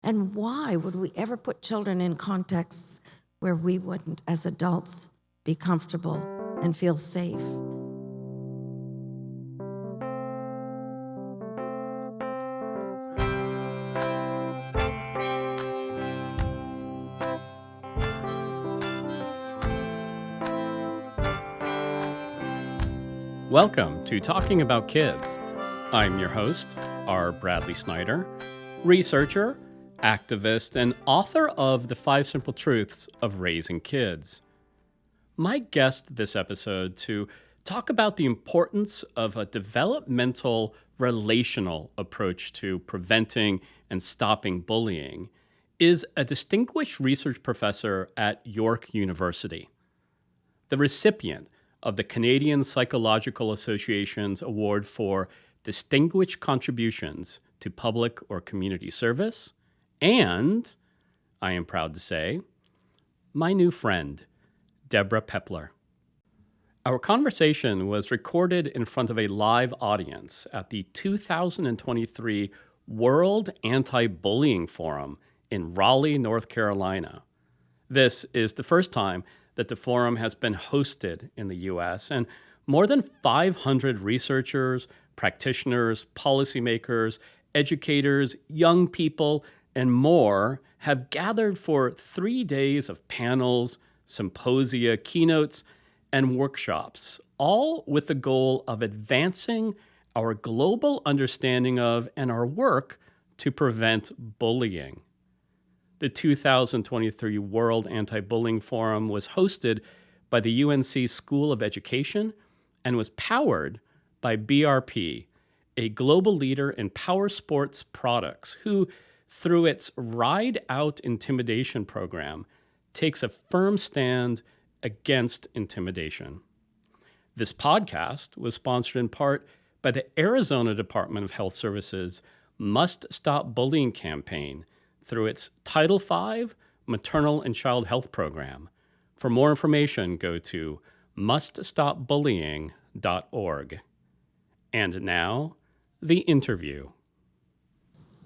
And why would we ever put children in contexts where we wouldn't, as adults, be comfortable and feel safe? Welcome to Talking About Kids. I'm your host, R. Bradley Snyder, researcher, activist, and author of The 5 Simple Truths of Raising Kids. My guest this episode to talk about the importance of a developmental relational approach to preventing and stopping bullying is a distinguished research professor at York University, the recipient of the Canadian Psychological Association's Award for Distinguished Contributions to Public or Community Service, and, I am proud to say, my new friend, Debra Pepler. Our conversation was recorded in front of a live audience at the 2023 World Anti-Bullying Forum in Raleigh, North Carolina. This is the first time that the forum has been hosted in the U.S., and more than 500 researchers, practitioners, policymakers, educators, young people, and more have gathered for 3 days of panels, symposia, keynotes, and workshops, all with the goal of advancing our global understanding of and our work to prevent bullying. The 2023 World Anti-Bullying Forum was hosted by the UNC School of Education and was powered by BRP, a global leader in powersports products who, through its Ride Out Intimidation program, takes a firm stand against intimidation. This podcast was sponsored in part by the Arizona Department of Health Services' Must Stop Bullying campaign, through its Title V Maternal and Child Health Program. For more information, go to muststopbullying.org. And now, the interview.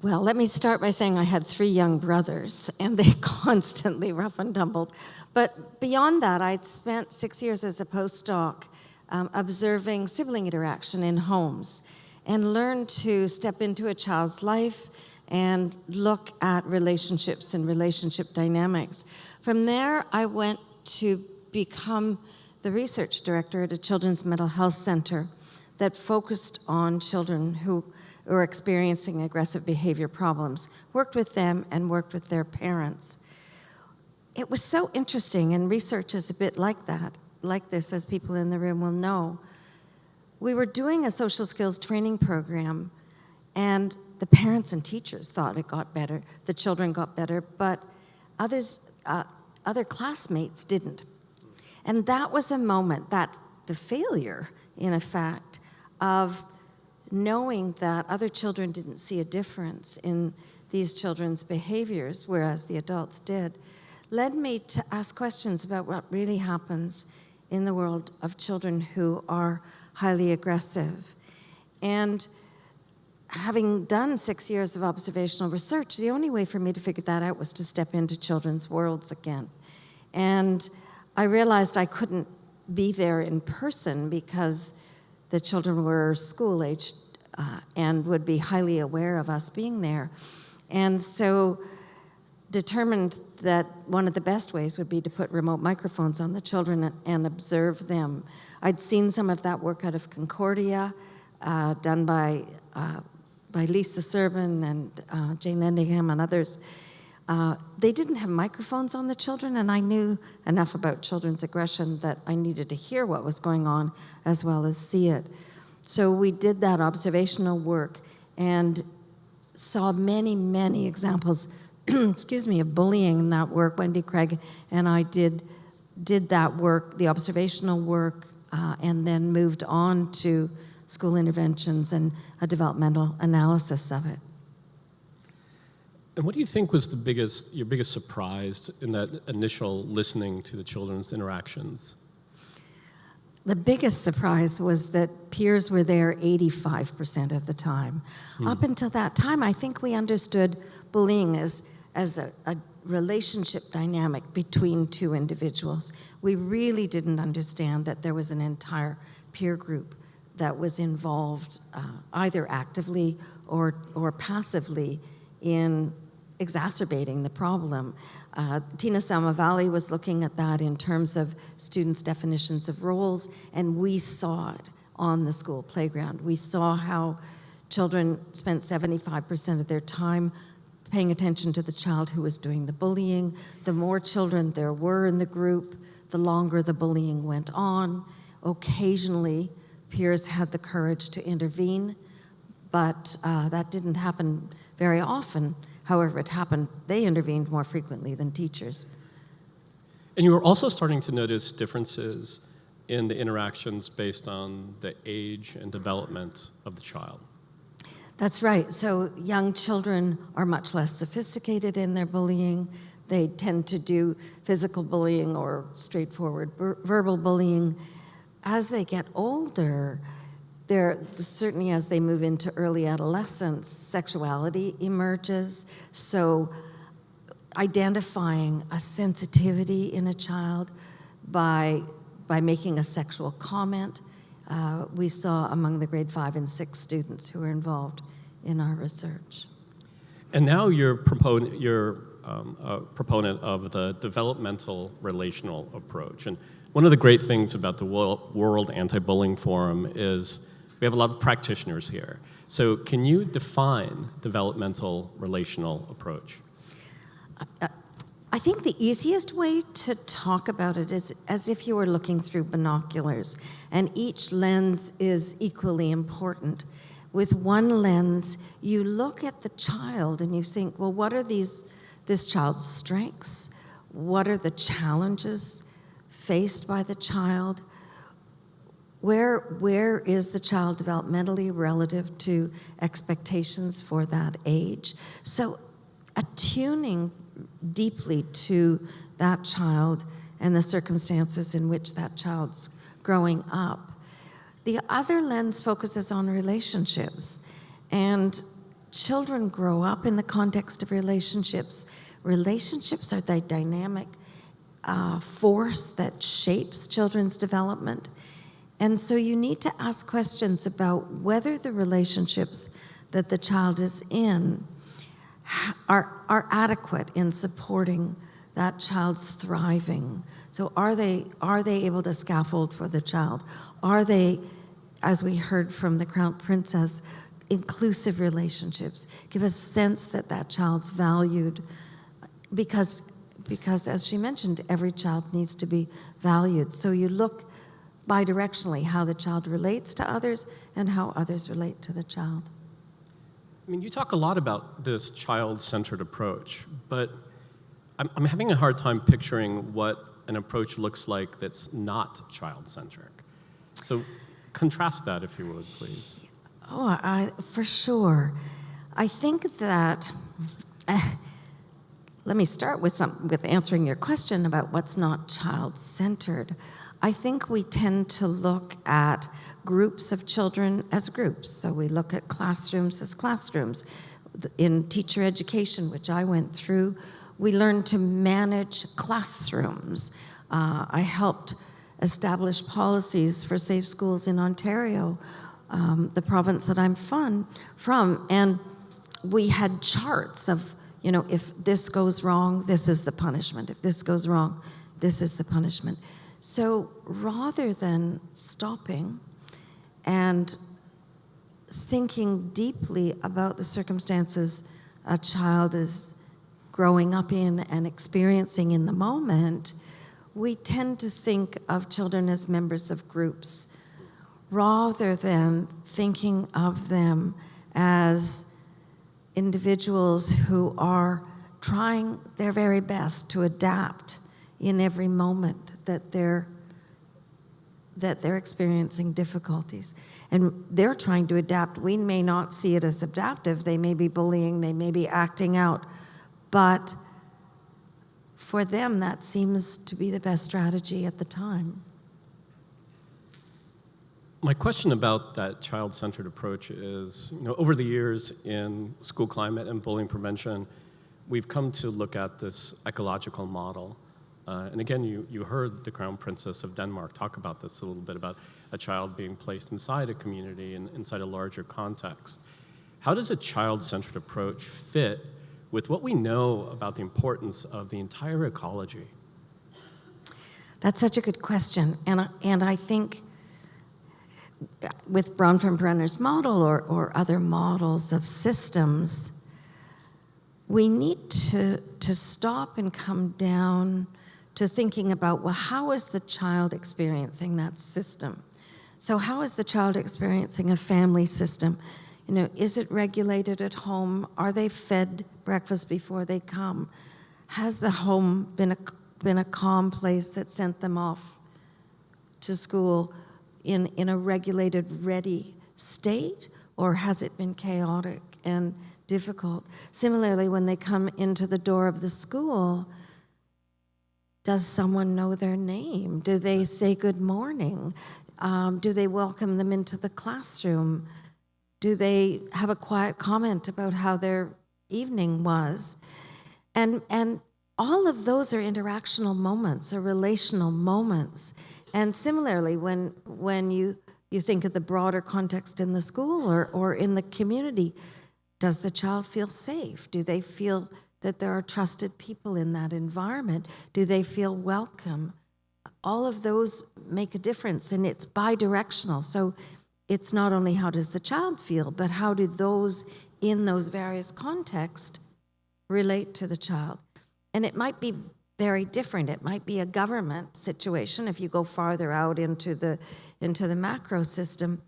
Well, let me start by saying I had 3 young brothers, and they constantly rough and tumbled. But beyond that, I'd spent 6 years as a postdoc observing sibling interaction in homes and learned to step into a child's life and look at relationships and relationship dynamics. From there, I went to become the research director at a children's mental health center that focused on children who were experiencing aggressive behavior problems, worked with them and worked with their parents. It was so interesting, and research is a bit like that, like this, as people in the room will know. We were doing a social skills training program, and the parents and teachers thought it got better, the children got better, but other classmates didn't. And that was a moment, that the failure, in effect, of knowing that other children didn't see a difference in these children's behaviors, whereas the adults did, led me to ask questions about what really happens in the world of children who are highly aggressive. And having done 6 years of observational research, the only way for me to figure that out was to step into children's worlds again. And I realized I couldn't be there in person because the children were school-aged and would be highly aware of us being there. And so determined that one of the best ways would be to put remote microphones on the children and observe them. I'd seen some of that work out of Concordia, done by Lisa Serban and Jane Lendingham and others. They didn't have microphones on the children, and I knew enough about children's aggression that I needed to hear what was going on as well as see it. So we did that observational work and saw many, many examples of bullying in that work. Wendy Craig and I did that work, the observational work, and then moved on to school interventions and a developmental analysis of it. And what do you think was your biggest surprise in that initial listening to the children's interactions? The biggest surprise was that peers were there 85% of the time. Up until that time, I think we understood bullying as a relationship dynamic between two individuals. We really didn't understand that there was an entire peer group that was involved either actively or passively in exacerbating the problem. Tina Samavali was looking at that in terms of students' definitions of roles, and we saw it on the school playground. We saw how children spent 75% of their time paying attention to the child who was doing the bullying. The more children there were in the group, the longer the bullying went on. Occasionally, peers had the courage to intervene, but that didn't happen very often. However, it happened, they intervened more frequently than teachers. And you were also starting to notice differences in the interactions based on the age and development of the child. That's right. So young children are much less sophisticated in their bullying. They tend to do physical bullying or straightforward verbal bullying. As they get older, certainly as they move into early adolescence, sexuality emerges. So identifying a sensitivity in a child by making a sexual comment, we saw among the grade 5 and 6 students who were involved in our research. And now you're a proponent of the developmental-relational approach. And one of the great things about the World Anti-Bullying Forum is we have a lot of practitioners here. So can you define developmental-relational approach? I think the easiest way to talk about it is as if you were looking through binoculars, and each lens is equally important. With one lens, you look at the child and you think, well, what are this child's strengths? What are the challenges faced by the child? Where is the child developmentally relative to expectations for that age? So attuning deeply to that child and the circumstances in which that child's growing up. The other lens focuses on relationships, and children grow up in the context of relationships. Relationships are the dynamic force that shapes children's development. And so you need to ask questions about whether the relationships that the child is in are adequate in supporting that child's thriving. So are they able to scaffold for the child? Are they, as we heard from the Crown Princess, inclusive relationships? Give a sense that that child's valued, because as she mentioned, every child needs to be valued. So you look bidirectionally how the child relates to others and how others relate to the child. I mean, you talk a lot about this child-centered approach, but I'm having a hard time picturing what an approach looks like that's not child-centric. So contrast that, if you would, please. Oh, for sure. I think that, let me start with answering your question about what's not child-centered. I think we tend to look at groups of children as groups. So we look at classrooms as classrooms. In teacher education, which I went through, we learned to manage classrooms. I helped establish policies for safe schools in Ontario, the province that I'm from, and we had charts of, if this goes wrong, this is the punishment. If this goes wrong, this is the punishment. So rather than stopping and thinking deeply about the circumstances a child is growing up in and experiencing in the moment, we tend to think of children as members of groups rather than thinking of them as individuals who are trying their very best to adapt in every moment that they're experiencing difficulties. And they're trying to adapt. We may not see it as adaptive. They may be bullying, they may be acting out, but for them, that seems to be the best strategy at the time. My question about that child-centered approach is, over the years in school climate and bullying prevention, we've come to look at this ecological model. And again, you heard the Crown Princess of Denmark talk about this a little bit, about a child being placed inside a community and inside a larger context. How does a child-centered approach fit with what we know about the importance of the entire ecology? That's such a good question. And I think with Bronfenbrenner's model or other models of systems, we need to stop and come down to thinking about, well, how is the child experiencing that system? So how is the child experiencing a family system? Is it regulated at home? Are they fed breakfast before they come? Has the home been a calm place that sent them off to school in a regulated, ready state? Or has it been chaotic and difficult? Similarly, when they come into the door of the school, does someone know their name? Do they say good morning? Do they welcome them into the classroom? Do they have a quiet comment about how their evening was? And all of those are interactional moments, or relational moments. And similarly, when you think of the broader context in the school or in the community, does the child feel safe? Do they feel that there are trusted people in that environment? Do they feel welcome? All of those make a difference, and it's bi-directional. So it's not only how does the child feel, but how do those in those various contexts relate to the child? And it might be very different. It might be a government situation if you go farther out into the macro system.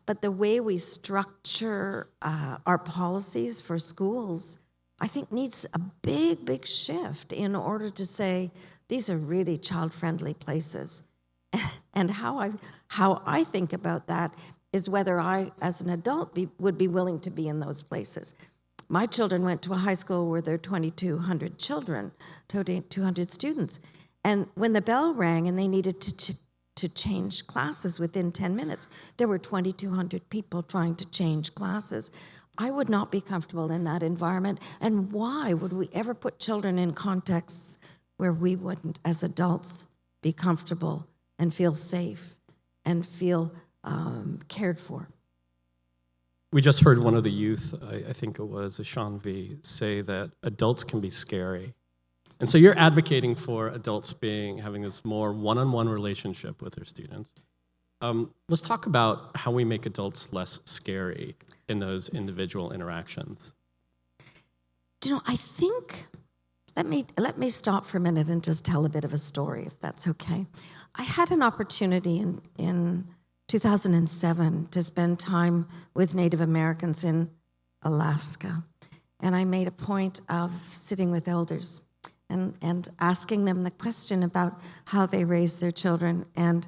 But the way we structure our policies for schools, I think, needs a big shift in order to say these are really child-friendly places. And how I think about that is whether I, as an adult, would be willing to be in those places. My children went to a high school where there are 2,200 children, 200 students. And when the bell rang and they needed to change classes within 10 minutes, there were 2,200 people trying to change classes. I would not be comfortable in that environment. And why would we ever put children in contexts where we wouldn't, as adults, be comfortable and feel safe and feel cared for? We just heard one of the youth, I think it was Sean V, say that adults can be scary. And so you're advocating for adults having this more one-on-one relationship with their students. Let's talk about how we make adults less scary in those individual interactions. I think, let me stop for a minute and just tell a bit of a story, if that's okay. I had an opportunity in 2007 to spend time with Native Americans in Alaska. And I made a point of sitting with elders and asking them the question about how they raised their children and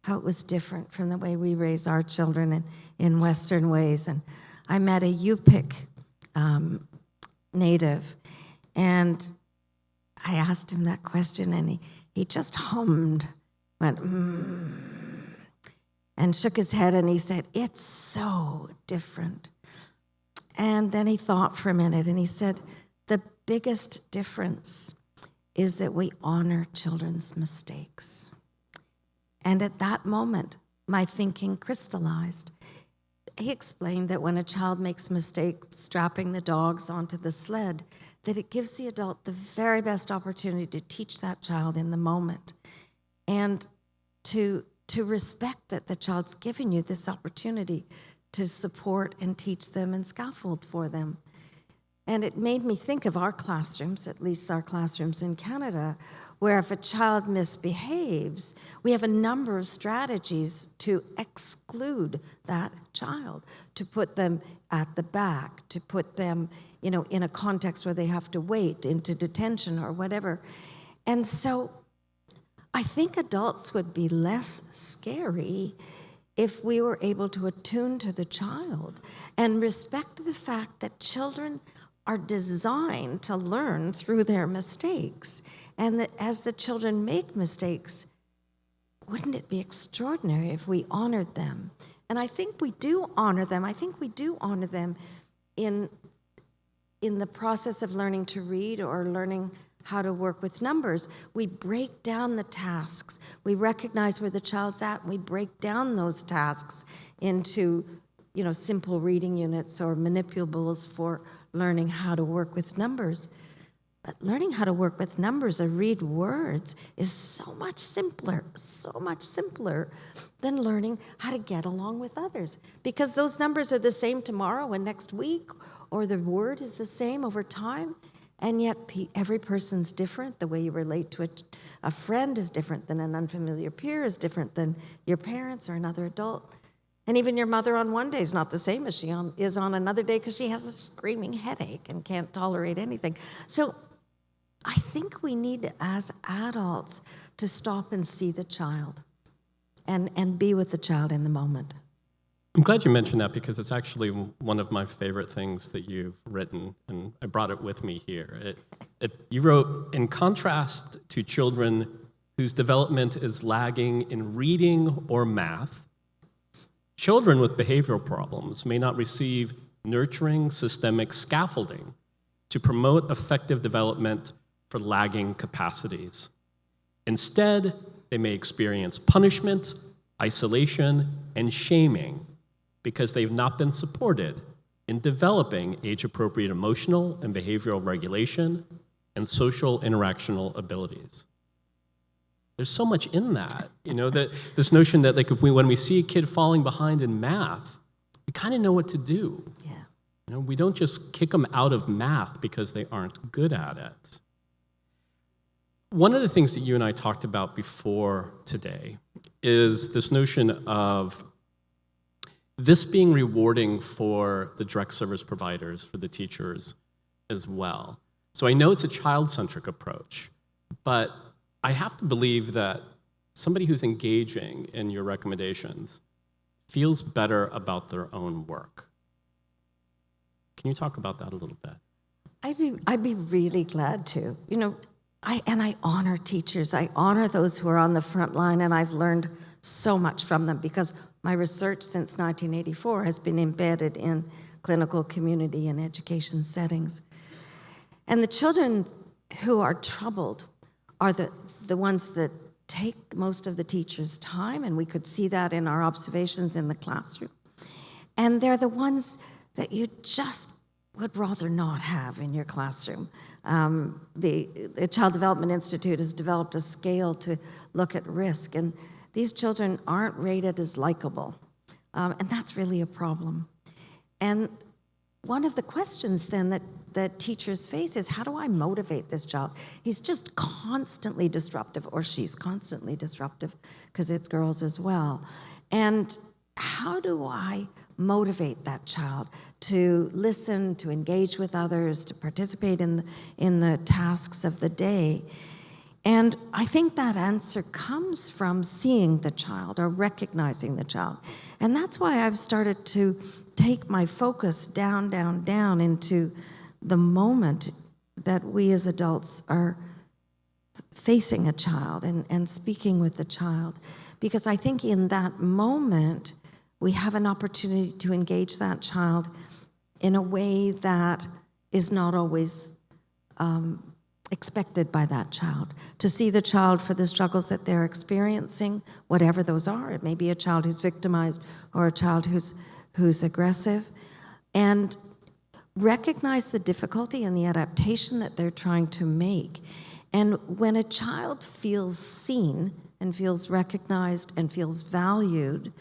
how it was different from the way we raise our children in Western ways. And I met a Yupik Native, and I asked him that question, and he just hummed, went, and shook his head, and he said, "It's so different." And then he thought for a minute, and he said, "The biggest difference is that we honor children's mistakes." And at that moment, my thinking crystallized. He explained that when a child makes mistakes strapping the dogs onto the sled, that it gives the adult the very best opportunity to teach that child in the moment, and to respect that the child's given you this opportunity to support and teach them and scaffold for them. And it made me think of our classrooms, at least our classrooms in Canada, where if a child misbehaves, we have a number of strategies to exclude that child, to put them at the back, to put them, in a context where they have to wait, into detention or whatever. And so I think adults would be less scary if we were able to attune to the child and respect the fact that children are designed to learn through their mistakes, and that as the children make mistakes, wouldn't it be extraordinary if we honored them? And I think we do honor them. I think we do honor them in the process of learning to read or learning how to work with numbers. We break down the tasks. We recognize where the child's at, and we break down those tasks into, simple reading units or manipulables for learning how to work with numbers. But learning how to work with numbers or read words is so much simpler than learning how to get along with others. Because those numbers are the same tomorrow and next week, or the word is the same over time, and yet every person's different. The way you relate to a friend is different than an unfamiliar peer, is different than your parents or another adult. And even your mother on one day is not the same as she is on another day, because she has a screaming headache and can't tolerate anything. So I think we need, as adults, to stop and see the child and be with the child in the moment. I'm glad you mentioned that, because it's actually one of my favorite things that you've written, and I brought it with me here. You wrote, in contrast to children whose development is lagging in reading or math, children with behavioral problems may not receive nurturing systemic scaffolding to promote effective development for lagging capacities. Instead, they may experience punishment, isolation, and shaming because they've not been supported in developing age-appropriate emotional and behavioral regulation and social interactional abilities. There's so much in that, that this notion that when we see a kid falling behind in math, we kind of know what to do. Yeah. We don't just kick them out of math because they aren't good at it. One of the things that you and I talked about before today is this notion of this being rewarding for the direct service providers, for the teachers as well. So I know it's a child-centric approach, but I have to believe that somebody who's engaging in your recommendations feels better about their own work. Can you talk about that a little bit? I'd be really glad to. I honor teachers. I honor those who are on the front line, and I've learned so much from them, because my research since 1984 has been embedded in clinical, community, and education settings. And the children who are troubled are the ones that take most of the teacher's time, and we could see that in our observations in the classroom. And they're the ones that you just would rather not have in your classroom. The Child Development Institute has developed a scale to look at risk, and these children aren't rated as likable, and that's really a problem. And one of the questions then that teachers face is, how do I motivate this child? He's just constantly disruptive, or she's constantly disruptive, because it's girls as well. And how do I motivate that child to listen, to engage with others, to participate in the tasks of the day? And I think that answer comes from seeing the child or recognizing the child. And that's why I've started to take my focus down into the moment that we as adults are facing a child and speaking with the child. Because I think in that moment, we have an opportunity to engage that child in a way that is not always expected by that child. To see the child for the struggles that they're experiencing, whatever those are. It may be a child who's victimized or a child who's aggressive. And recognize the difficulty and the adaptation that they're trying to make. And when a child feels seen and feels recognized and feels valued,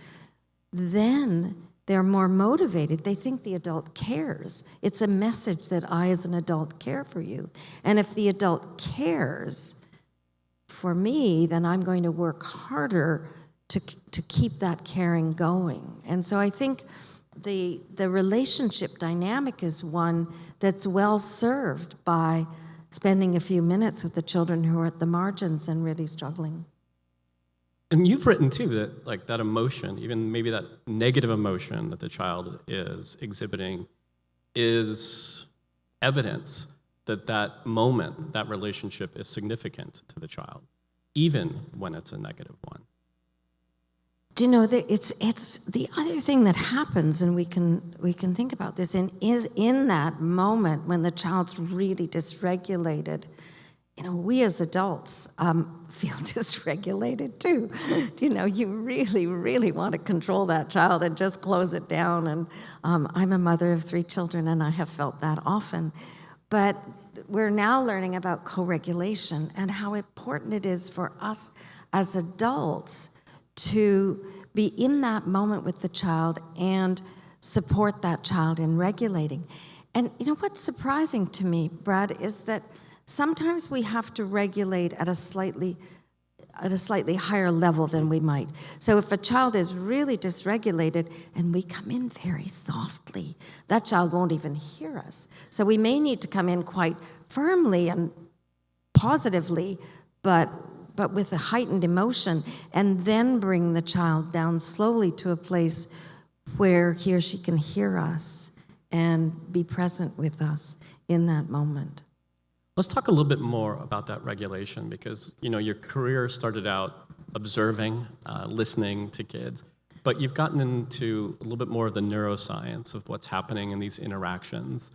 then they're more motivated. They think the adult cares. It's a message that I, as an adult, care for you. And if the adult cares for me, then I'm going to work harder to keep that caring going. And so I think the relationship dynamic is one that's well served by spending a few minutes with the children who are at the margins and really struggling. And you've written too that that emotion, even maybe that negative emotion that the child is exhibiting, is evidence that moment, that relationship is significant to the child, even when it's a negative one. Do you know that it's the other thing that happens, and we can think about this, and is in that moment when the child's really dysregulated. You know, we as adults feel dysregulated too. You know, you really, really want to control that child and just close it down. And I'm a mother of 3 children, and I have felt that often. But we're now learning about co-regulation and how important it is for us as adults to be in that moment with the child and support that child in regulating. And you know what's surprising to me, Brad, is that sometimes we have to regulate at a slightly higher level than we might. So if a child is really dysregulated and we come in very softly, that child won't even hear us. So we may need to come in quite firmly and positively, but with a heightened emotion, and then bring the child down slowly to a place where he or she can hear us and be present with us in that moment. Let's talk a little bit more about that regulation, because you know your career started out observing, listening to kids, but you've gotten into a little bit more of the neuroscience of what's happening in these interactions.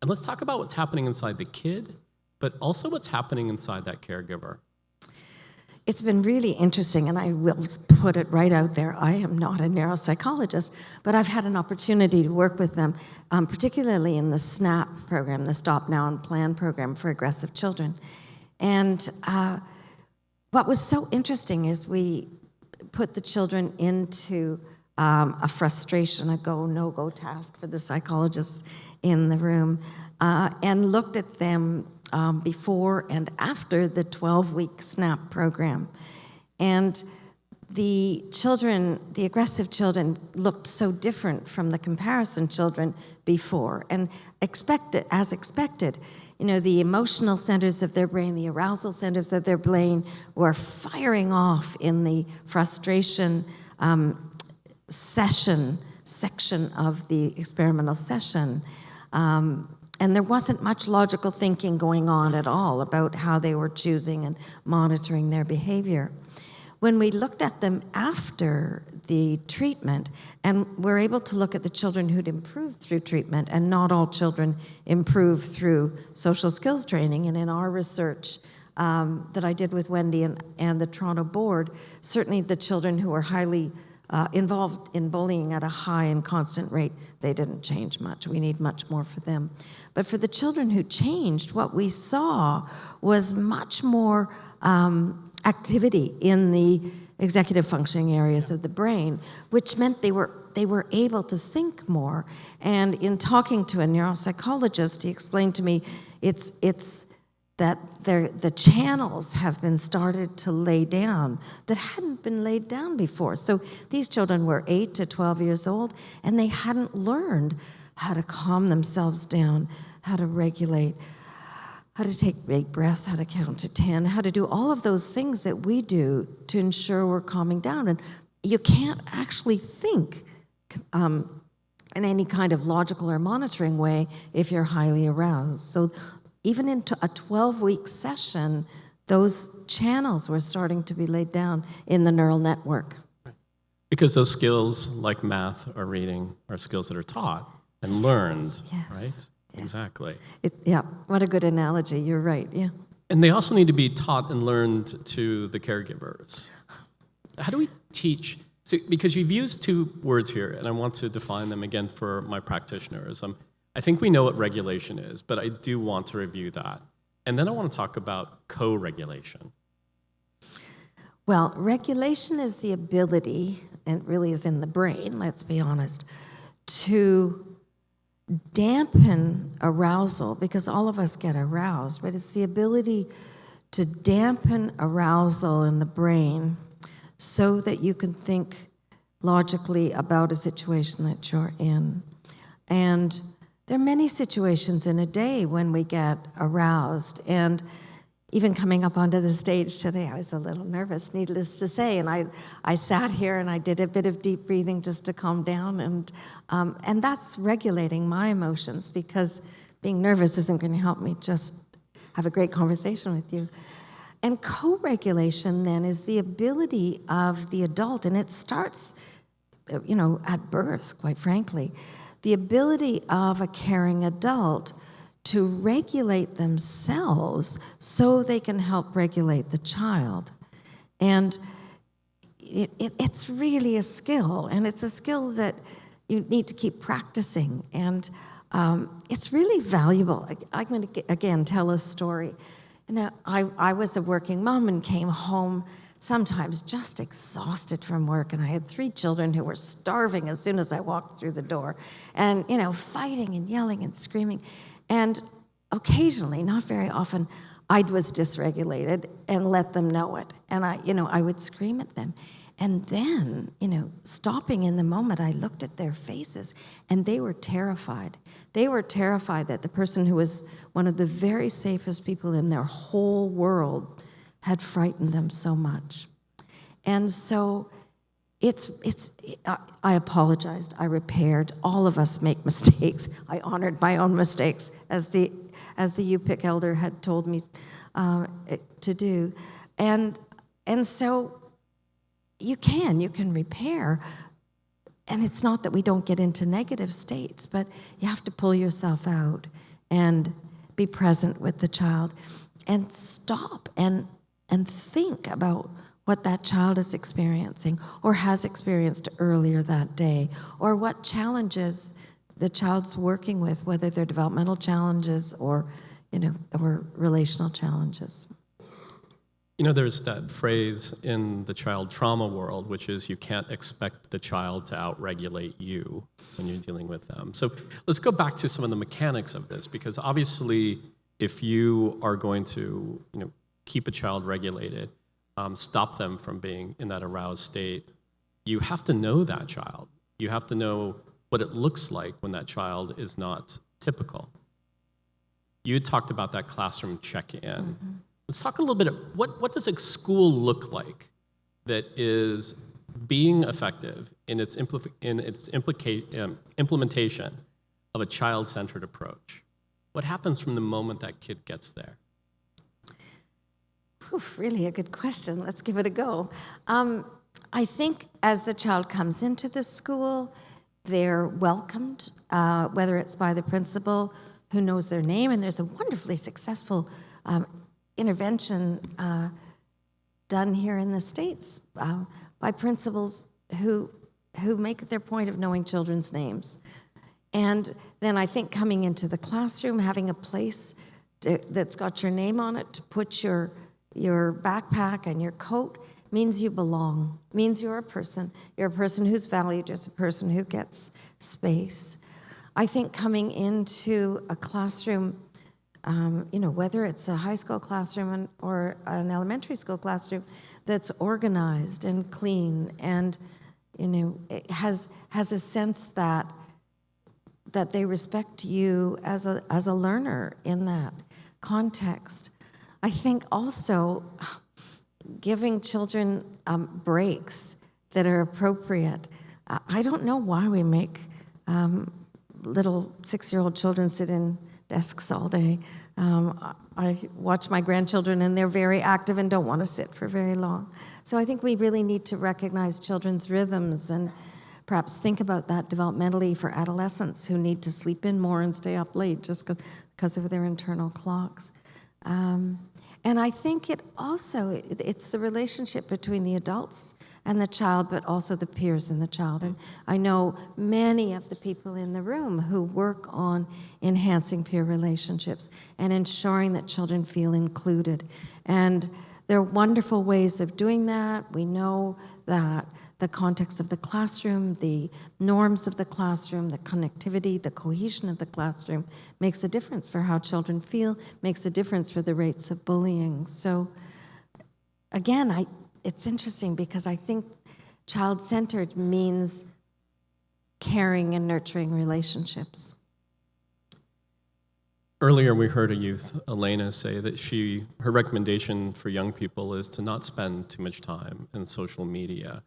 And let's talk about what's happening inside the kid, but also what's happening inside that caregiver. It's been really interesting, and I will put it right out there. I am not a neuropsychologist, but I've had an opportunity to work with them, particularly in the SNAP program, the Stop Now and Plan program for aggressive children. And what was so interesting is we put the children into a frustration, a go, no-go task for the psychologists in the room, and looked at them before and after the 12-week SNAP program. And the children, the aggressive children, looked so different from the comparison children before. And as expected, you know, the emotional centers of their brain, the arousal centers of their brain were firing off in the frustration section of the experimental session. And there wasn't much logical thinking going on at all about how they were choosing and monitoring their behavior. When we looked at them after the treatment, and we're able to look at the children who'd improved through treatment, and not all children improve through social skills training, and in our research that I did with Wendy and the Toronto board, certainly the children who were highly involved in bullying at a high and constant rate, they didn't change much. We need much more for them. But for the children who changed, what we saw was much more activity in the executive functioning areas of the brain, which meant they were able to think more. And in talking to a neuropsychologist, he explained to me it's that the channels have been started to lay down that hadn't been laid down before. So these children were 8 to 12 years old, and they hadn't learned how to calm themselves down, how to regulate, how to take big breaths, how to count to 10, how to do all of those things that we do to ensure we're calming down. And you can't actually think in any kind of logical or monitoring way if you're highly aroused. So even into a 12-week session, those channels were starting to be laid down in the neural network. Because those skills, like math or reading, are skills that are taught and learned, Yes. right? Yeah. Exactly. Yeah, what a good analogy. You're right, yeah. And they also need to be taught and learned to the caregivers. How do we teach? So, because you've used 2 words here, and I want to define them again for my practitioners. I think we know what regulation is, but I do want to review that. And then I want to talk about co-regulation. Well, regulation is the ability, and it really is in the brain, let's be honest, to dampen arousal, because all of us get aroused, but it's the ability to dampen arousal in the brain so that you can think logically about a situation that you're in. And there are many situations in a day when we get aroused, and even coming up onto the stage today, I was a little nervous, needless to say, and I sat here and I did a bit of deep breathing just to calm down, and that's regulating my emotions, because being nervous isn't going to help me just have a great conversation with you. And co-regulation then is the ability of the adult, and it starts, at birth, quite frankly, the ability of a caring adult to regulate themselves so they can help regulate the child. And it's really a skill, and it's a skill that you need to keep practicing, and it's really valuable. I'm going to, again, tell a story. I was a working mom and came home sometimes just exhausted from work, and I had 3 children who were starving as soon as I walked through the door, and fighting and yelling and screaming. And occasionally, not very often, I was dysregulated and let them know it. And I would scream at them. And then, stopping in the moment, I looked at their faces, and they were terrified. They were terrified that the person who was one of the very safest people in their whole world had frightened them so much. And so I apologized, I repaired. All of us make mistakes. I honored my own mistakes, as the UPIC elder had told me to do. And so you can repair. And it's not that we don't get into negative states, but you have to pull yourself out and be present with the child and stop and think about what that child is experiencing or has experienced earlier that day, or what challenges the child's working with, whether they're developmental challenges or relational challenges. There's that phrase in the child trauma world, which is you can't expect the child to outregulate you when you're dealing with them. So let's go back to some of the mechanics of this, because obviously if you are going to keep a child regulated, stop them from being in that aroused state, you have to know that child. You have to know what it looks like when that child is not typical. You had talked about that classroom check-in. Mm-hmm. Let's talk a little bit of what does a school look like that is being effective in its implementation of a child-centered approach? What happens from the moment that kid gets there? Really a good question. Let's give it a go. I think as the child comes into the school, they're welcomed, whether it's by the principal who knows their name, and there's a wonderfully successful intervention done here in the States by principals who make it their point of knowing children's names. And then I think coming into the classroom, having a place that's got your name on it to put your backpack and your coat means you belong, means you're a person. You're a person who's valued, you're a person who gets space. I think coming into a classroom, whether it's a high school classroom or an elementary school classroom that's organized and clean and, it has a sense that they respect you as a learner in that context. I think also giving children breaks that are appropriate. I don't know why we make little 6-year-old children sit in desks all day. I watch my grandchildren, and they're very active and don't want to sit for very long. So I think we really need to recognize children's rhythms and perhaps think about that developmentally for adolescents who need to sleep in more and stay up late just because of their internal clocks. And I think it's the relationship between the adults and the child, but also the peers and the child. And I know many of the people in the room who work on enhancing peer relationships and ensuring that children feel included. And there are wonderful ways of doing that. We know that the context of the classroom, the norms of the classroom, the connectivity, the cohesion of the classroom makes a difference for how children feel, makes a difference for the rates of bullying. So again, it's interesting because I think child-centered means caring and nurturing relationships. Earlier, we heard a youth, Elena, say that her recommendation for young people is to not spend too much time in social media.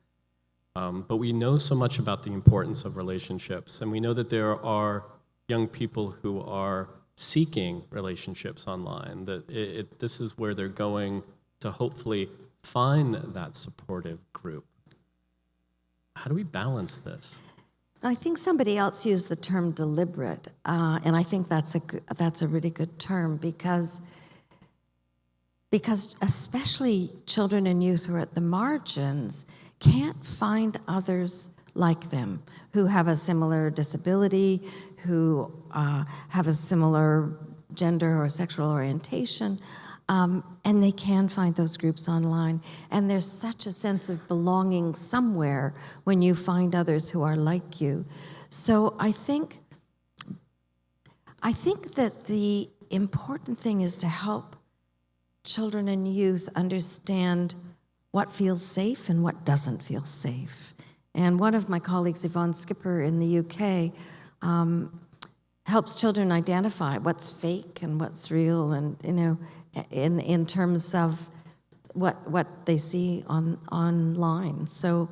But we know so much about the importance of relationships, and we know that there are young people who are seeking relationships online, that this is where they're going to hopefully find that supportive group. How do we balance this? I think somebody else used the term deliberate, and I think that's a really good term because especially children and youth who are at the margins can't find others like them who have a similar disability, who have a similar gender or sexual orientation, and they can find those groups online. And there's such a sense of belonging somewhere when you find others who are like you. So I think that the important thing is to help children and youth understand what feels safe and what doesn't feel safe. And one of my colleagues, Yvonne Skipper in the UK, helps children identify what's fake and what's real, and in terms of what they see online. So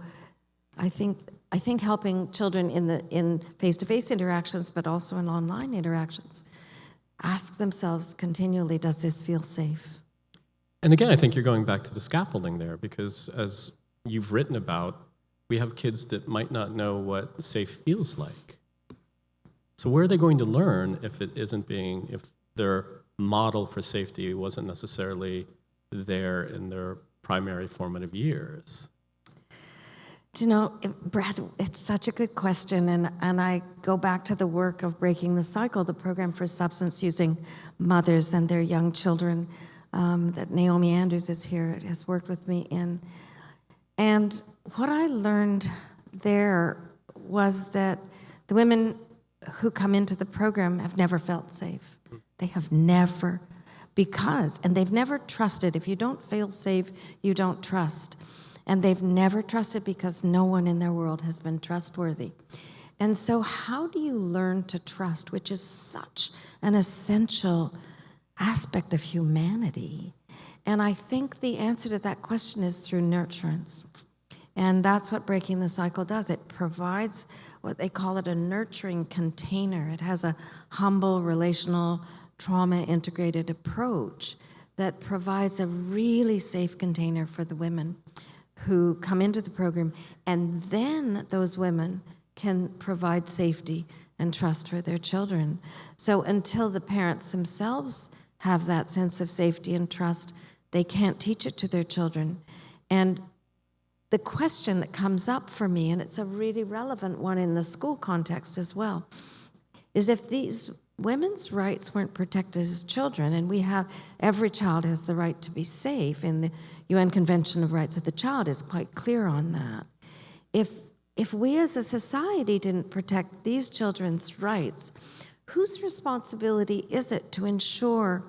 I think helping children in face-to-face interactions, but also in online interactions, ask themselves continually, does this feel safe? And again, I think you're going back to the scaffolding there, because as you've written about, we have kids that might not know what safe feels like. So where are they going to learn if their model for safety wasn't necessarily there in their primary formative years? Do you know, Brad, it's such a good question, and I go back to the work of Breaking the Cycle, the program for substance-using mothers and their young children that Naomi Andrews is here, has worked with me in. And what I learned there was that the women who come into the program have never felt safe. They have never, and they've never trusted. If you don't feel safe, you don't trust. And they've never trusted because no one in their world has been trustworthy. And so how do you learn to trust, which is such an essential aspect of humanity? And I think the answer to that question is through nurturance. And that's what Breaking the Cycle does. It provides what they call it a nurturing container. It has a humble, relational, trauma-integrated approach that provides a really safe container for the women who come into the program, and then those women can provide safety and trust for their children. So until the parents themselves have that sense of safety and trust, they can't teach it to their children. And the question that comes up for me, and it's a really relevant one in the school context as well, is if these women's rights weren't protected as children, and every child has the right to be safe, and the UN Convention of Rights of the Child is quite clear on that. If we as a society didn't protect these children's rights, whose responsibility is it to ensure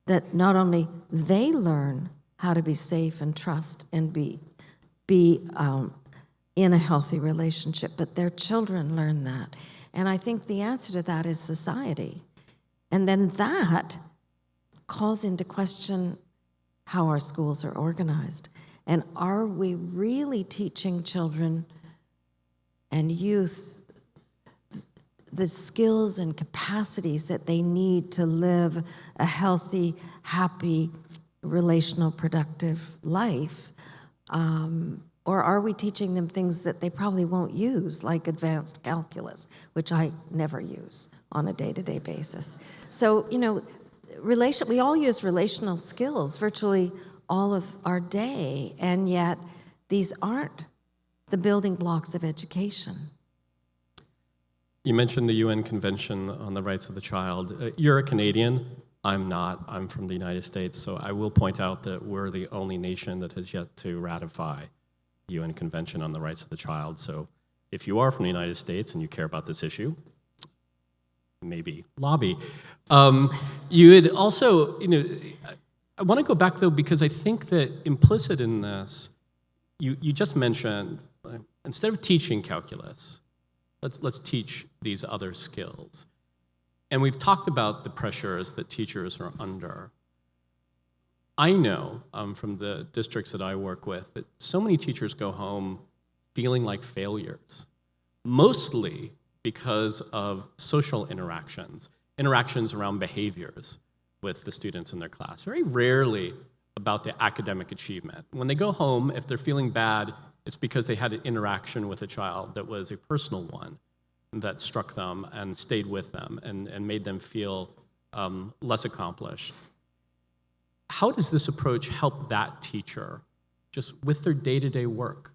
that not only they learn how to be safe and trust and be in a healthy relationship, but their children learn that? And I think the answer to that is society. And then that calls into question how our schools are organized. And are we really teaching children and youth the skills and capacities that they need to live a healthy, happy, relational, productive life? Or are we teaching them things that they probably won't use, like advanced calculus, which I never use on a day-to-day basis? So, we all use relational skills virtually all of our day, and yet these aren't the building blocks of education. You mentioned the UN Convention on the Rights of the Child. You're a Canadian. I'm not. I'm from the United States, so I will point out that we're the only nation that has yet to ratify the UN Convention on the Rights of the Child. So if you are from the United States and you care about this issue, maybe lobby. You had also, I want to go back though, because I think that implicit in this, you just mentioned, instead of teaching calculus, let's teach these other skills. And we've talked about the pressures that teachers are under. I know from the districts that I work with that so many teachers go home feeling like failures, mostly because of social interactions around behaviors with the students in their class. Very rarely about the academic achievement. When they go home, if they're feeling bad, it's because they had an interaction with a child that was a personal one that struck them and stayed with them and made them feel less accomplished. How does this approach help that teacher just with their day-to-day work?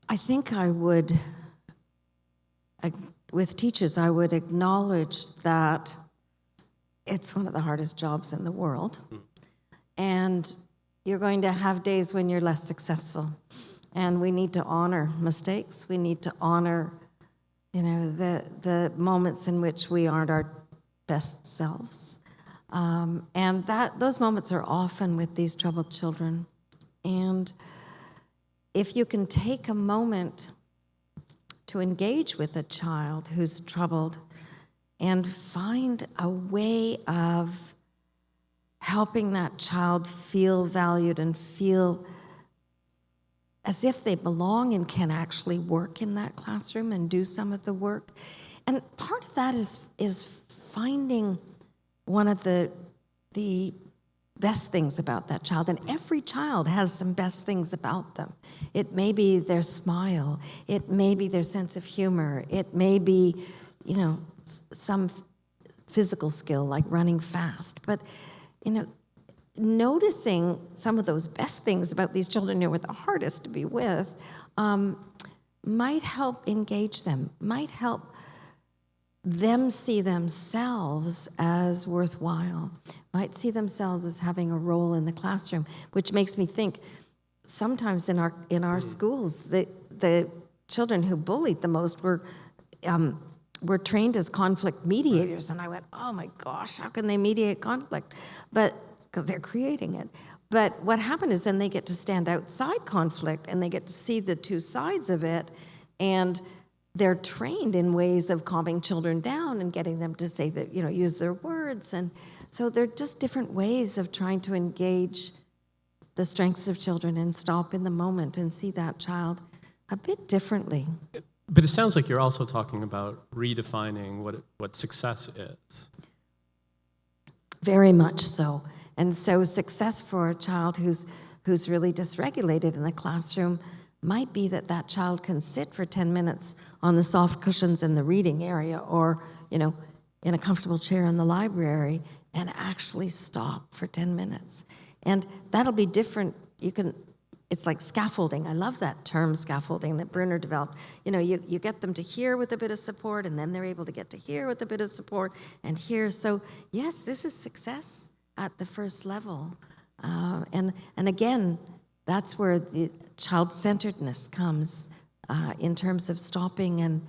I think I would, with teachers, I would acknowledge that it's one of the hardest jobs in the world. And you're going to have days when you're less successful. And we need to honor mistakes. We need to honor, the moments in which we aren't our best selves. And those moments are often with these troubled children. And if you can take a moment to engage with a child who's troubled and find a way of helping that child feel valued and feel as if they belong and can actually work in that classroom and do some of the work. And part of that is finding one of the best things about that child. And every child has some best things about them. It may be their smile. It may be their sense of humor. It may be, some physical skill like running fast. But, noticing some of those best things about these children who are the hardest to be with might help engage them, might help them see themselves as worthwhile, might see themselves as having a role in the classroom, which makes me think sometimes in our schools, the children who bullied the most were trained as conflict mediators. And I went, oh my gosh, how can they mediate conflict? But because they're creating it. But what happened is then they get to stand outside conflict and they get to see the two sides of it, and they're trained in ways of calming children down and getting them to say that, use their words. And so they're just different ways of trying to engage the strengths of children and stop in the moment and see that child a bit differently. But it sounds like you're also talking about redefining what success is. Very much so. And so success for a child who's really dysregulated in the classroom might be that child can sit for 10 minutes on the soft cushions in the reading area or, in a comfortable chair in the library and actually stop for 10 minutes. And that'll be different. It's like scaffolding. I love that term, scaffolding, that Bruner developed. You get them to hear with a bit of support, and then they're able to get to hear with a bit of support and hear. So yes, this is success at the first level. And again, that's where the child-centeredness comes in terms of stopping and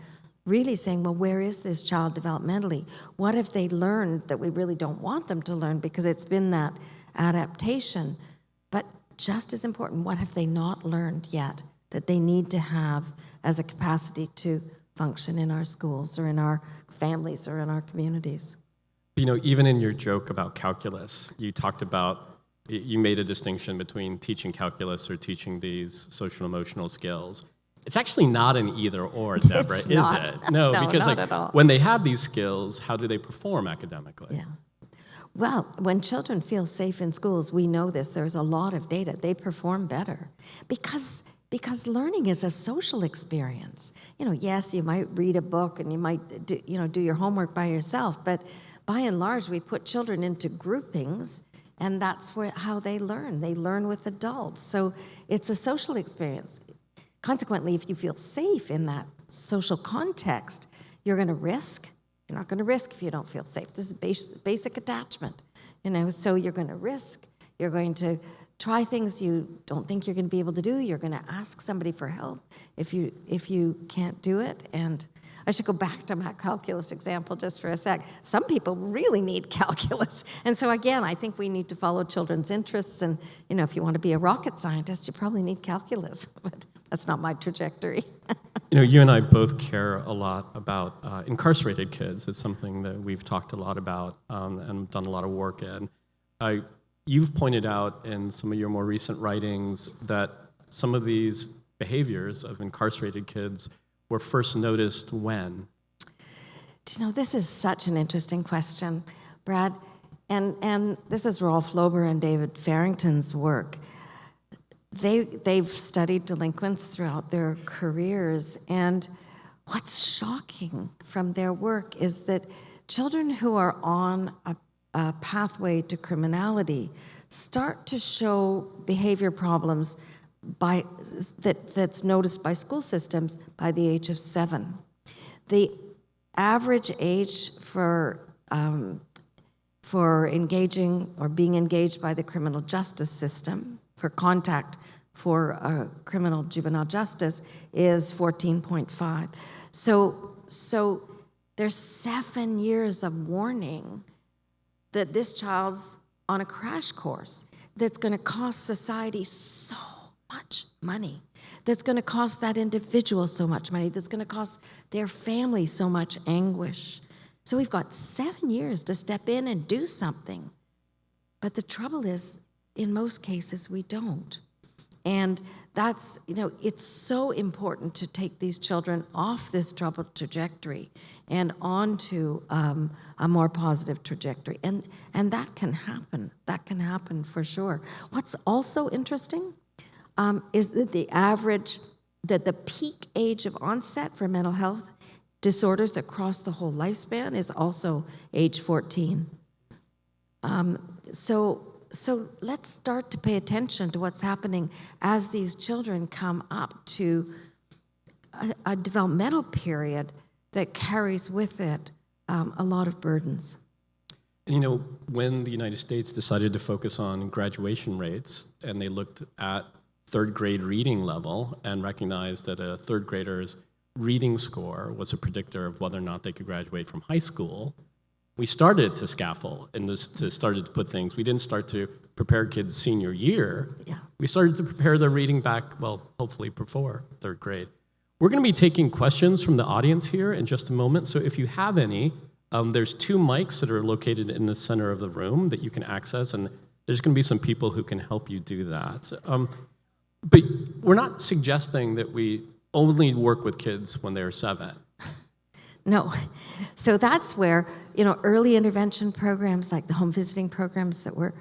really saying, well, where is this child developmentally? What have they learned that we really don't want them to learn because it's been that adaptation? But just as important, what have they not learned yet that they need to have as a capacity to function in our schools or in our families or in our communities? Even in your joke about calculus, you made a distinction between teaching calculus or teaching these social emotional skills. It's actually not an either or, Debra, is it? No, because not at all. When they have these skills, how do they perform academically? Yeah. Well, when children feel safe in schools, we know this. There's a lot of data. They perform better because learning is a social experience. Yes, you might read a book and you might do your homework by yourself, but by and large, we put children into groupings, and that's how they learn. They learn with adults. So it's a social experience. Consequently, if you feel safe in that social context, you're going to risk. You're not going to risk if you don't feel safe. This is basic attachment. So you're going to risk. You're going to try things you don't think you're going to be able to do. You're going to ask somebody for help if you can't do it. And I should go back to my calculus example just for a sec. Some people really need calculus. And so again, I think we need to follow children's interests. And, if you want to be a rocket scientist, you probably need calculus. But that's not my trajectory. You and I both care a lot about incarcerated kids. It's something that we've talked a lot about and done a lot of work in. You've pointed out in some of your more recent writings that some of these behaviors of incarcerated kids were first noticed when? Do you know, this is such an interesting question, Brad. And this is Rolf Lober and David Farrington's work. They've studied delinquents throughout their careers, and what's shocking from their work is that children who are on a pathway to criminality start to show behavior problems that's noticed by school systems by the age of 7. The average age for engaging or being engaged by the criminal justice system for contact for criminal juvenile justice is 14.5. So there's 7 years of warning that this child's on a crash course that's going to cost society so much money, that's going to cost that individual so much money, that's going to cost their family so much anguish. So we've got 7 years to step in and do something. But the trouble is, in most cases, we don't. And that's, it's so important to take these children off this troubled trajectory and onto a more positive trajectory. And that can happen. That can happen for sure. What's also interesting is that the peak age of onset for mental health disorders across the whole lifespan is also age 14. So let's start to pay attention to what's happening as these children come up to a developmental period that carries with it a lot of burdens. And when the United States decided to focus on graduation rates, and they looked at third grade reading level and recognized that a third grader's reading score was a predictor of whether or not they could graduate from high school, we started to scaffold and started to put things. We didn't start to prepare kids senior year. Yeah. We started to prepare their reading back, hopefully before third grade. We're going to be taking questions from the audience here in just a moment. So if you have any, there's 2 mics that are located in the center of the room that you can access, and there's going to be some people who can help you do that. But we're not suggesting that we only work with kids when they're 7. No. So that's where, early intervention programs like the home visiting programs that were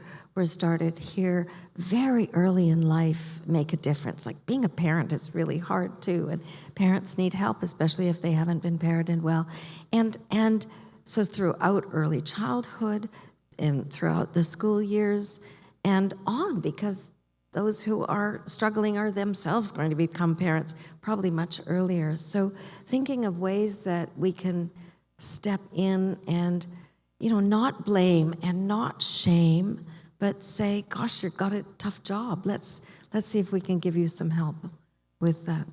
started here very early in life make a difference. Like being a parent is really hard too, and parents need help, especially if they haven't been parented well. And so throughout early childhood and throughout the school years and on, because those who are struggling are themselves going to become parents probably much earlier. So thinking of ways that we can step in and, not blame and not shame, but say, gosh, you've got a tough job. Let's see if we can give you some help with that.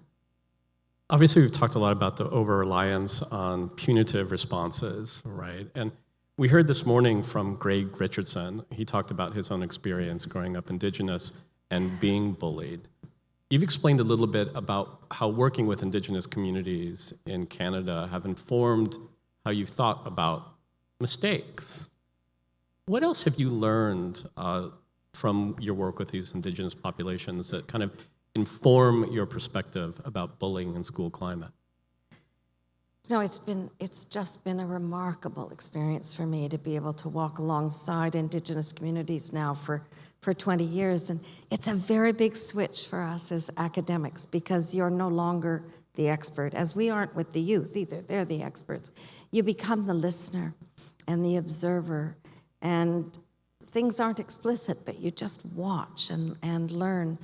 Obviously, we've talked a lot about the over-reliance on punitive responses, right? And we heard this morning from Greg Richardson. He talked about his own experience growing up Indigenous and being bullied. You've explained a little bit about how working with Indigenous communities in Canada have informed how you've thought about mistakes. What else have you learned from your work with these Indigenous populations that kind of inform your perspective about bullying and school climate? It's just been a remarkable experience for me to be able to walk alongside Indigenous communities now for 20 years. And it's a very big switch for us as academics because you're no longer the expert, as we aren't with the youth either. They're the experts. You become the listener and the observer, and things aren't explicit, but you just watch and learn.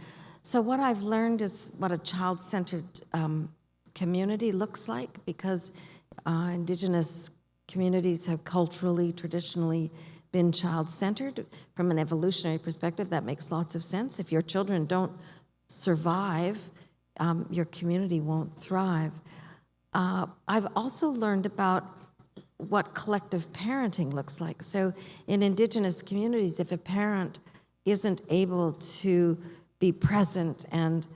So what I've learned is what a child-centered community looks like, because Indigenous communities have culturally, traditionally been child-centered. From an evolutionary perspective, that makes lots of sense. If your children don't survive, your community won't thrive. I've also learned about what collective parenting looks like. So in Indigenous communities, if a parent isn't able to be present and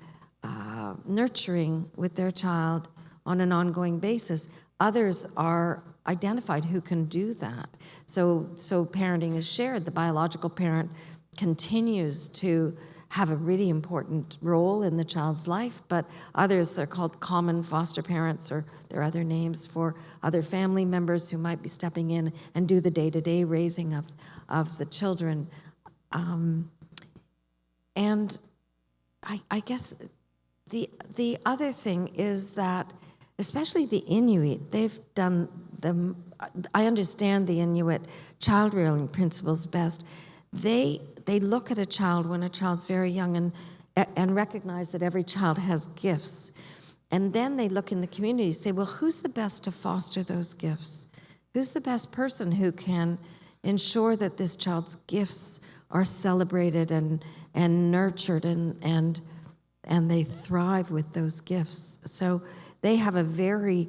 nurturing with their child on an ongoing basis, others are identified who can do that. So parenting is shared. The biological parent continues to have a really important role in the child's life, but others, they're called common foster parents, or there are other names for other family members who might be stepping in and do the day-to-day raising of the children. And I guess the other thing is that, especially the Inuit, they've done I understand the Inuit child rearing principles best. They look at a child when a child's very young and recognize that every child has gifts. And then they look in the community and say, well, who's the best to foster those gifts? Who's the best person who can ensure that this child's gifts are celebrated and nurtured and they thrive with those gifts? So they have a very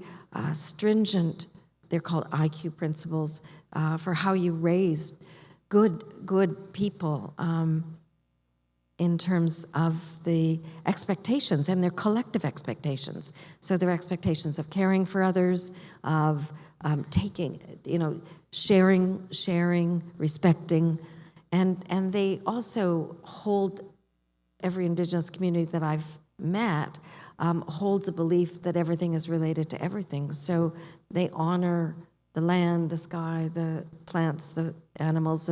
stringent, they're called IQ principles, for how you raise good people in terms of the expectations, and their collective expectations. So their expectations of caring for others, of taking, sharing, respecting, and they also hold, every Indigenous community that I've met holds a belief that everything is related to everything. So they honor the land, the sky, the plants, the animals,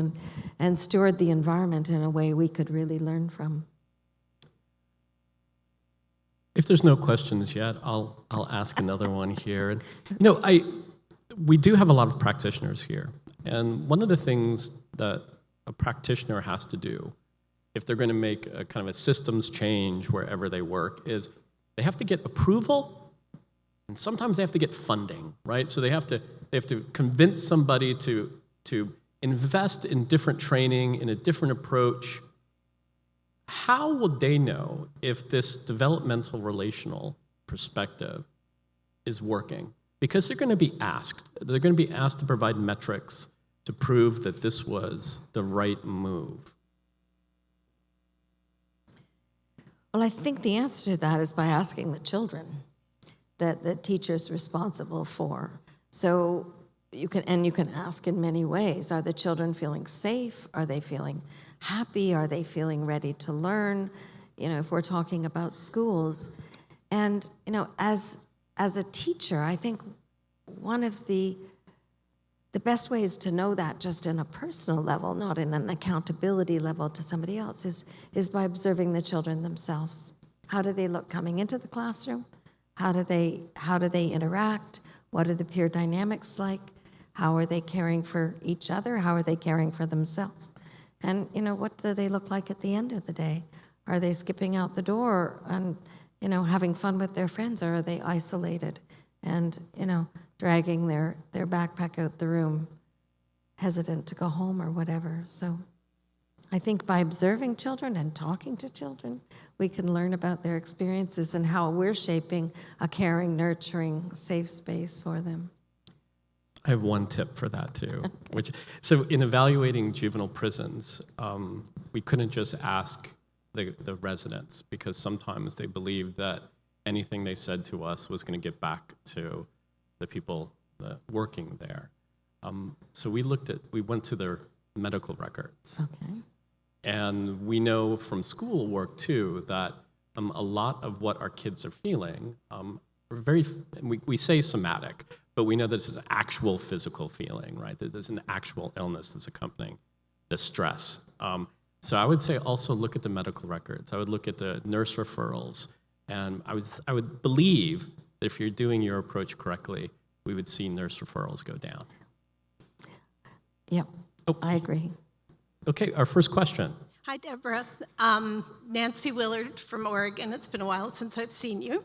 and steward the environment in a way we could really learn from. If there's no questions yet, I'll ask another one here. We do have a lot of practitioners here, and one of the things that a practitioner has to do if they're going to make a kind of a systems change wherever they work is they have to get approval, and sometimes they have to get funding, right? So they have to convince somebody to invest in different training, in a different approach. How would they know if this developmental relational perspective is working? Because they're going to be asked. They're going to be asked to provide metrics to prove that this was the right move. Well, I think the answer to that is by asking the children that the teacher's responsible for. So you can ask in many ways. Are the children feeling safe? Are they feeling happy? Are they feeling ready to learn? If we're talking about schools. And, as a teacher, I think one of the best ways to know that, just in a personal level, not in an accountability level to somebody else, is by observing the children themselves. How do they look coming into the classroom? How do they interact? What are the peer dynamics like? How are they caring for each other? How are they caring for themselves? And, what do they look like at the end of the day? Are they skipping out the door and, having fun with their friends, or are they isolated and, dragging their backpack out the room, hesitant to go home or whatever? So I think by observing children and talking to children, we can learn about their experiences and how we're shaping a caring, nurturing, safe space for them. I have one tip for that too. So in evaluating juvenile prisons, we couldn't just ask the residents, because sometimes they believed that anything they said to us was going to get back to the people working there. So we went to their medical records. Okay. And we know from school work too that a lot of what our kids are feeling are we say somatic, but we know that this is actual physical feeling, right? That there's an actual illness that's accompanying the stress. So I would say also look at the medical records. I would look at the nurse referrals, and I would believe that if you're doing your approach correctly, we would see nurse referrals go down. Yeah, I agree. Okay, our first question. Hi, Deborah. Nancy Willard from Oregon. It's been a while since I've seen you.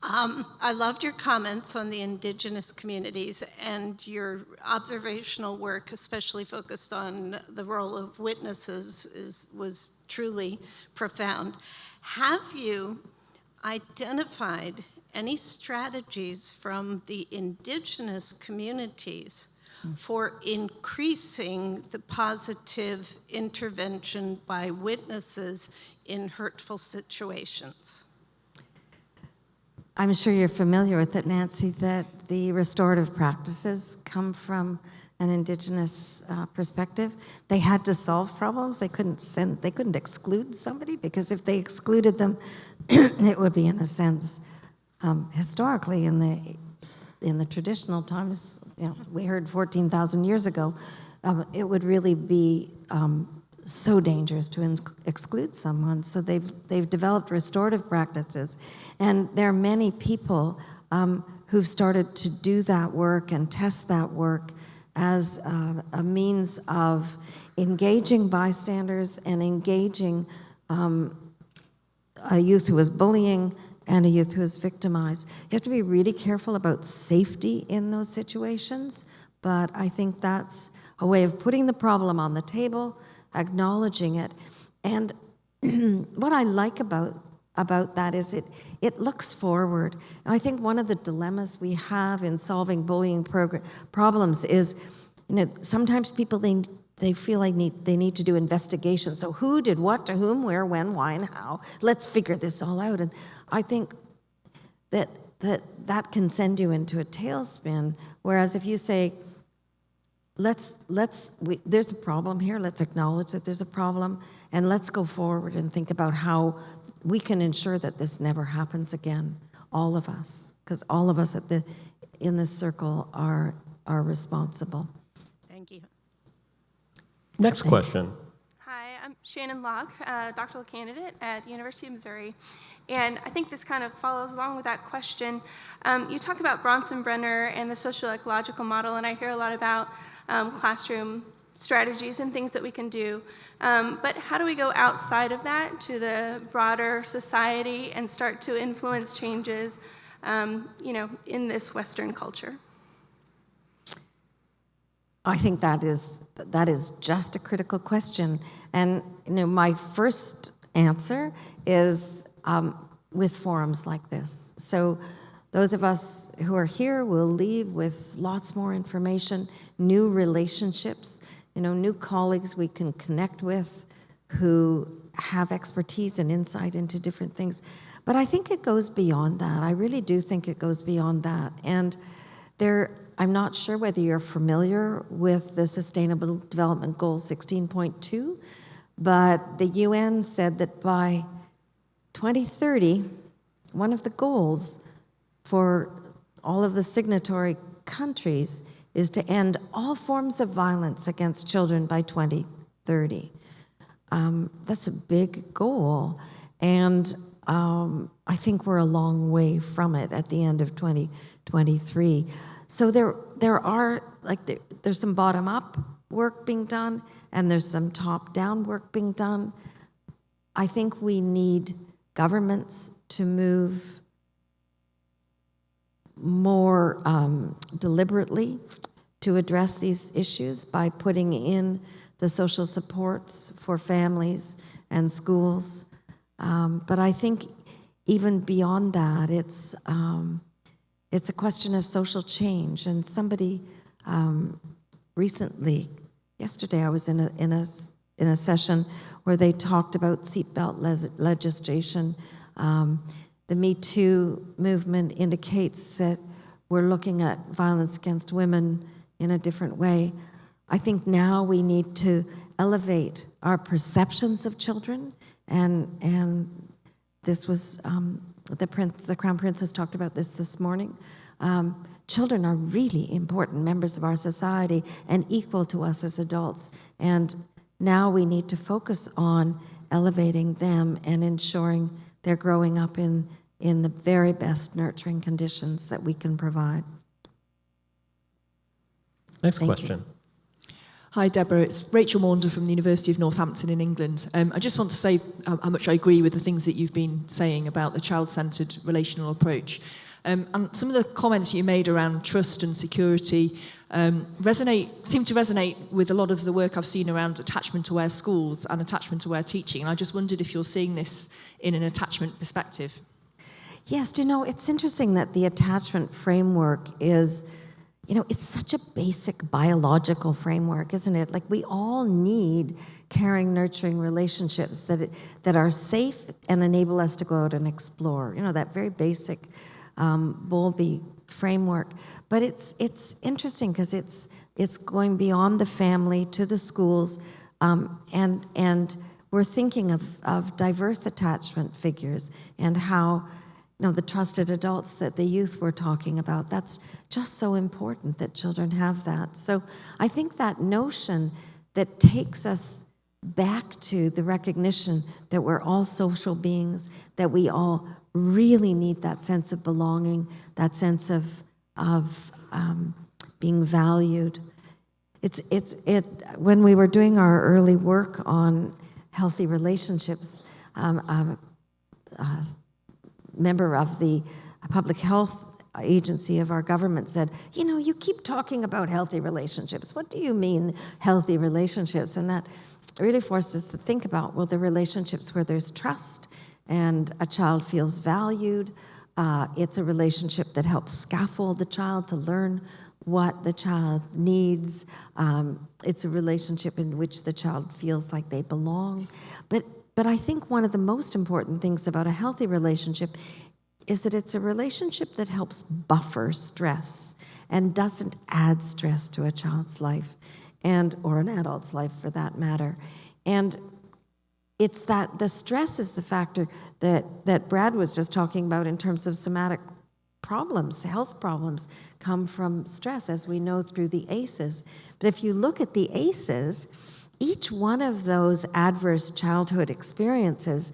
I loved your comments on the Indigenous communities, and your observational work, especially focused on the role of witnesses, was truly profound. Have you identified any strategies from the Indigenous communities for increasing the positive intervention by witnesses in hurtful situations? I'm sure you're familiar with it, Nancy, that the restorative practices come from an Indigenous perspective. They had to solve problems. They couldn't exclude somebody, because if they excluded them, it would be, in a sense, historically in the traditional times, we heard 14,000 years ago, it would really be so dangerous to exclude someone. So they've developed restorative practices, and there are many people who've started to do that work and test that work as a means of engaging bystanders and engaging a youth who is bullying and a youth who is victimized. You have to be really careful about safety in those situations, but I think that's a way of putting the problem on the table, acknowledging it. And what I like about that is it looks forward. And I think one of the dilemmas we have in solving bullying problems is, sometimes people, they feel like they need to do investigations. So who did what to whom, where, when, why, and how? Let's figure this all out. And I think that can send you into a tailspin. Whereas if you say, there's a problem here, let's acknowledge that there's a problem, and let's go forward and think about how we can ensure that this never happens again, all of us, because all of us in this circle are responsible. Thank you. Next question. Hi, I'm Shannon Locke, doctoral candidate at University of Missouri. And I think this kind of follows along with that question. You talk about Bronson-Brenner and the social ecological model, and I hear a lot about classroom strategies and things that we can do. But how do we go outside of that to the broader society and start to influence changes, in this Western culture? I think that is just a critical question. And my first answer is with forums like this. So those of us who are here will leave with lots more information, new relationships, new colleagues we can connect with who have expertise and insight into different things. But I think it goes beyond that. I really do think it goes beyond that. And I'm not sure whether you're familiar with the Sustainable Development Goal 16.2, but the UN said that by 2030, one of the goals for all of the signatory countries is to end all forms of violence against children by 2030. That's a big goal, and I think we're a long way from it at the end of 2023. So there's some bottom-up work being done, and there's some top-down work being done. I think we need governments to move more deliberately to address these issues by putting in the social supports for families and schools. But I think even beyond that, it's a question of social change. And somebody recently, yesterday, I was in a session where they talked about seatbelt legislation. The Me Too movement indicates that we're looking at violence against women in a different way. I think now we need to elevate our perceptions of children, and this was the Crown Princess talked about this morning. Children are really important members of our society and equal to us as adults. And now we need to focus on elevating them and ensuring they're growing up in the very best nurturing conditions that we can provide. Next Thank question. you. Hi, Deborah. It's Rachel Maunder from the University of Northampton in England. I just want to say how much I agree with the things that you've been saying about the child-centred relational approach. And some of the comments you made around trust and security seem to resonate with a lot of the work I've seen around attachment-aware schools and attachment-aware teaching. And I just wondered if you're seeing this in an attachment perspective. Yes, it's interesting that the attachment framework is, it's such a basic biological framework, isn't it? Like, we all need caring, nurturing relationships that are safe and enable us to go out and explore. That very basic Bowlby framework. But it's interesting because it's going beyond the family to the schools, and we're thinking of diverse attachment figures and how, the trusted adults that the youth were talking about. That's just so important that children have that. So I think that notion that takes us back to the recognition that we're all social beings, that we all really need that sense of belonging, that sense of being valued. When we were doing our early work on healthy relationships, a member of the public health agency of our government said, you keep talking about healthy relationships. What do you mean healthy relationships? And that really forced us to think about, the relationships where there's trust and a child feels valued. It's a relationship that helps scaffold the child to learn what the child needs. It's a relationship in which the child feels like they belong. But I think one of the most important things about a healthy relationship is that it's a relationship that helps buffer stress and doesn't add stress to a child's life, or an adult's life for that matter. And it's that the stress is the factor that Brad was just talking about in terms of somatic problems. Health problems come from stress, as we know through the ACEs. But if you look at the ACEs, each one of those adverse childhood experiences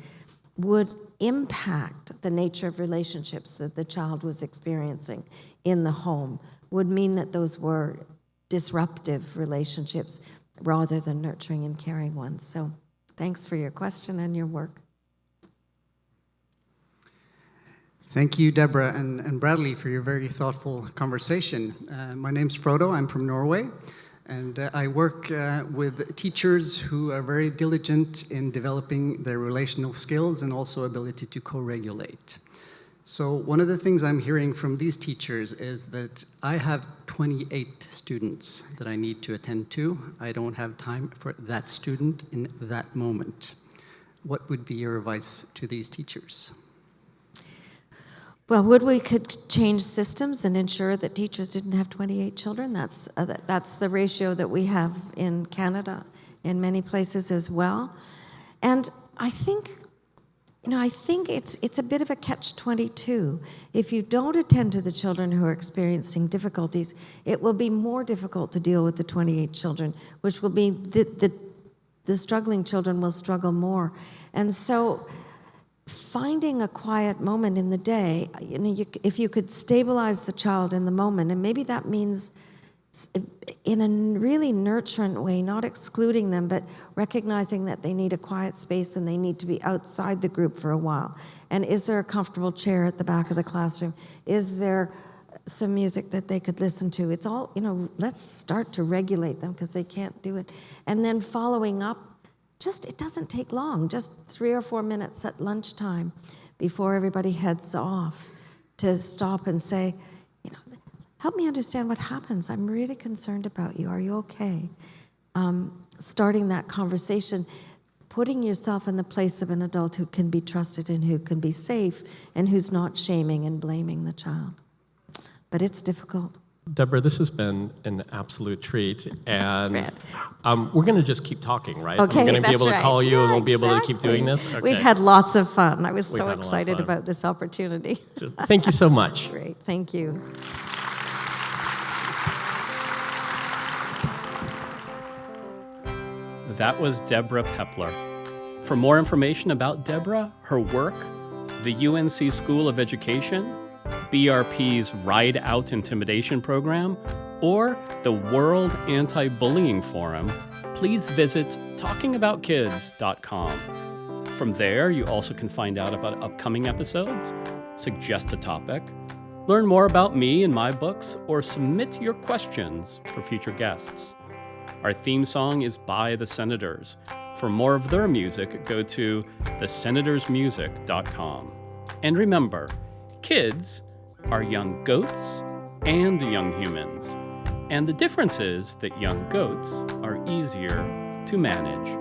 would impact the nature of relationships that the child was experiencing in the home, would mean that those were disruptive relationships rather than nurturing and caring ones. So thanks for your question and your work. Thank you, Debra and Bradley, for your very thoughtful conversation. My name's Frodo. I'm from Norway, and I work with teachers who are very diligent in developing their relational skills and also ability to co-regulate. So one of the things I'm hearing from these teachers is that I have 28 students that I need to attend to. I don't have time for that student in that moment. What would be your advice to these teachers? Well, we could change systems and ensure that teachers didn't have 28 children. That's the ratio that we have in Canada, in many places as well. And I think it's a bit of a catch-22. If you don't attend to the children who are experiencing difficulties, it will be more difficult to deal with the 28 children, which will be the struggling children will struggle more. And so finding a quiet moment in the day, if you could stabilize the child in the moment, and maybe that means in a really nurturant way, not excluding them, but recognizing that they need a quiet space and they need to be outside the group for a while. And is there a comfortable chair at the back of the classroom? Is there some music that they could listen to? It's all, let's start to regulate them because they can't do it. And then following up, it doesn't take long, just 3 or 4 minutes at lunchtime before everybody heads off to stop and say, help me understand what happens. I'm really concerned about you. Are you okay? Starting that conversation, putting yourself in the place of an adult who can be trusted and who can be safe and who's not shaming and blaming the child. But it's difficult. Debra, this has been an absolute treat, and we're going to just keep talking, right? Okay, I'm going to be able to right. call you, and we'll be able to Exactly. keep doing this. Okay. We've had lots of fun. I was We've so had a lot of excited fun. about this opportunity. Thank you so much. Great, thank you. That was Debra Pepler. For more information about Debra, her work, the UNC School of Education, BRP's Ride Out Intimidation program, or the World Anti-Bullying Forum, please visit talkingaboutkids.com. From there, you also can find out about upcoming episodes, suggest a topic, learn more about me and my books, or submit your questions for future guests. Our theme song is by The Senators. For more of their music, go to thesenatorsmusic.com. And remember, kids are young goats and young humans. And the difference is that young goats are easier to manage.